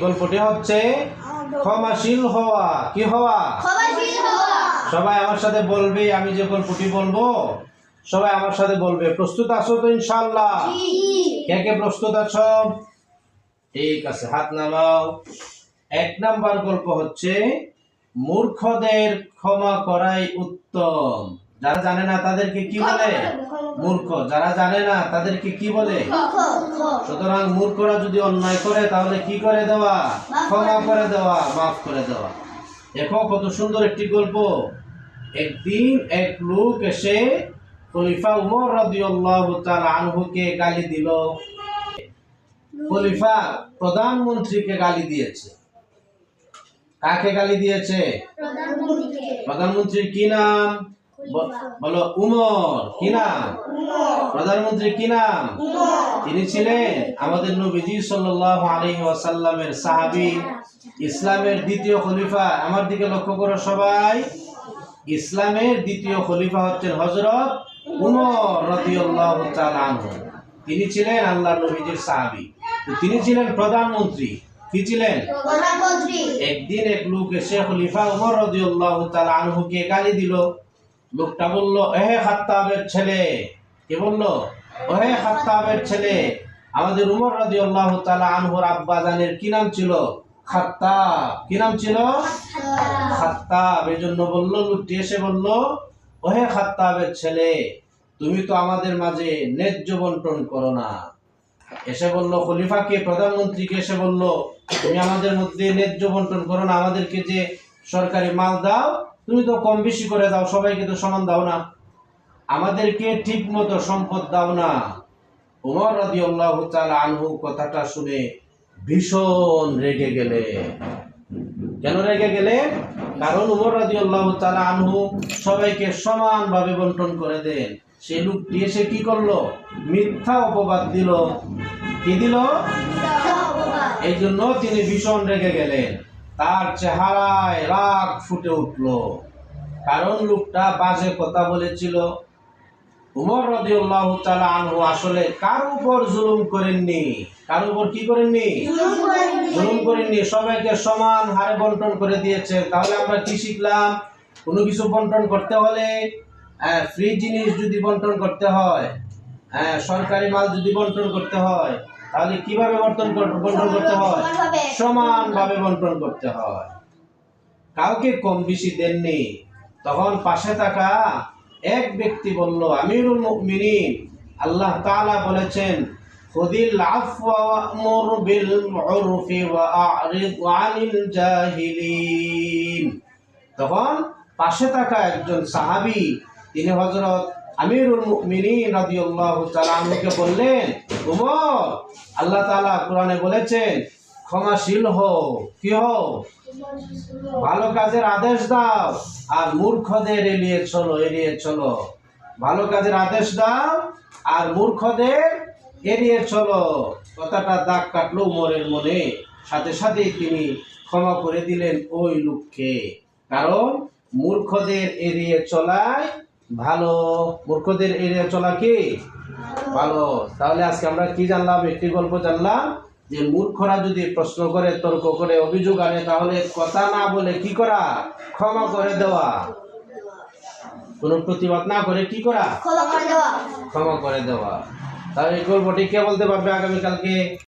গল্পটি হচ্ছে ক্ষমাশীল হওয়া। কি হওয়া? সবাই আমার সাথে বলবে, আমি যে গল্পটি বলবো সবাই আমার সাথে বলবে। প্রস্তুত আছো তো ইনশাআল্লাহ? কে কে প্রস্তুত আছো? ঠিক আছে, হাত নামাও। 1 নাম্বার গল্প হচ্ছে মূর্খদের ক্ষমা করাই উত্তম। যারা জানে না তাদেরকে কি বলে? মূর্খ। যারা জানে না তাদেরকে কি বলে? সুতরাং মূর্খরা যদি অন্যায় করে তাহলে কি করে দেওয়া? ক্ষমা করে দেওয়া, মাফ করে দেওয়া। দেখো কত সুন্দর একটি গল্প। একদিন এক লোক এসে খলিফা উমর রাদিয়াল্লাহু তাআলা আনহুকে গালি দিল। খলিফা প্রধানমন্ত্রীকে গালি দিয়েছে। কাকে গালি দিয়েছে? প্রধানমন্ত্রীর কি নাম? বলো। উমর। কি নাম? প্রধানমন্ত্রী কি নাম? তিনি ছিলেন আমাদের নবীজি সাল্লাল্লাহু আলাইহি ওয়াসাল্লামের সাহাবী, ইসলামের দ্বিতীয় খলিফা। আমার দিকে লক্ষ্য করো সবাই। ইসলামের দ্বিতীয় খলিফা হচ্ছেন হযরত উমর রাদিয়াল্লাহু তাআলা আনহু। তিনি ছিলেন আল্লাহর নবীজির সাহাবী। তিনি ছিলেন প্রধানমন্ত্রী। কি ছিলেন? প্রধানমন্ত্রী। একদিন এক লোক এসে খলিফা উমর রাদিয়াল্লাহু তাআলা আনহুকে গালি দিল। লোকটা বলল, এহে খাত্তাবের ছেলে। কি বলল? ওহে খাত্তাবের ছেলে। আমাদের উমর রাদিয়াল্লাহু তাআলা আনহুর আব্বা জানের কি নাম ছিল? খাত্তাব। কি নাম ছিল? খাত্তাব। এজন্য বলল, লোকটি এসে বলল, ওহে খাত্তাবের ছেলে, তুমি তো আমাদের মাঝে ন্যায্য বন্টন করো না। এসে বলল খলিফাকে, প্রধানমন্ত্রীকে এসে বলল, তুমি আমাদের মধ্যে ন্যায্য বন্টন করো না। আমাদেরকে যে সরকারি মাল দাও তুমি তো কম বেশি করে দাও, সবাইকে তো সমান দাও না, আমাদেরকে ঠিক মতো সম্পদ দাও না। উমর রাদিয়াল্লাহু তাআলা আনহু কথাটা শুনে ভীষণ রেগে গেলেন। কেন রেগে গেলেন? কারণ উমর রাদিয়াল্লাহু তাআলা আনহু সবাইকে সমানভাবে বন্টন করে দেন। সেই লোকটি এসে কি করলো? মিথ্যা অপবাদ দিল। কি দিল? এই জন্য তিনি ভীষণ রেগে গেলেন। তার চেহারায় রাগ ফুটে উঠল, কারণ লোকটা বাজে কথা বলেছিল। উমর রাদিয়াল্লাহু তাআলা আনহু আসলে কার উপর জুলুম করেননি। কার উপর কি করেননি? জুলুম করেননি। সবাইকে সমান হারে বন্টন করে দিয়েছে। তাহলে আমরা কি শিখলাম? কোনো কিছু বন্টন করতে হলে, ফ্রি জিনিস যদি বন্টন করতে হয়, সরকারি মাল যদি বন্টন করতে হয়, তাহলে কিভাবে বন্টন করতে হয়? সমানভাবে বন্টন করতে হয়। কাউকে কম বেশি দেননি। তখন পাশে থাকা এক ব্যক্তি বলল, আমিরুল মুমিনিন, আল্লাহ তাআলা বলেছেন, খুযিল আফওয়া ওয়া'মুর বিল উরফি ওয়া আ'রিদ আনিল জাহিলিন। তখন পাশে থাকা একজন সাহাবী, তিনি হযরত আমিরুল মুমিনিন রাদিয়াল্লাহু তাআলা আনহুকে বললেন, উমর, আল্লাহ তাআলা কোরআনে বলেছেন ক্ষমাশীল হও। কি হও? ভালো কাজের আদেশ দাও আর মূর্খদের এড়িয়ে চলো, এড়িয়ে চলো। ভালো কাজের আদেশ দাও আর মূর্খদের এড়িয়ে চলো। কথাটা দাগ কাটলো উমরের মনে। সাথে সাথেই তিনি ক্ষমা করে দিলেন ওই লোককে। কারণ মূর্খদের এড়িয়ে চলাই ভালো। মূর্খদের এড়িয়ে চলা কি ভালো। তাহলে আজকে আমরা কি জানলাম? একটি গল্প জানলাম যে মূর্খরা যদি প্রশ্ন করে, তর্ক করে, অভিযোগ আনে, তাহলে কথা না বলে কি করা? ক্ষমা করে দেওয়া। কোনো প্রতিবাদ না করে কি করা? ক্ষমা করে দেওয়া। তাহলে এই গল্পটি কে বলতে পারবে আগামীকালকে?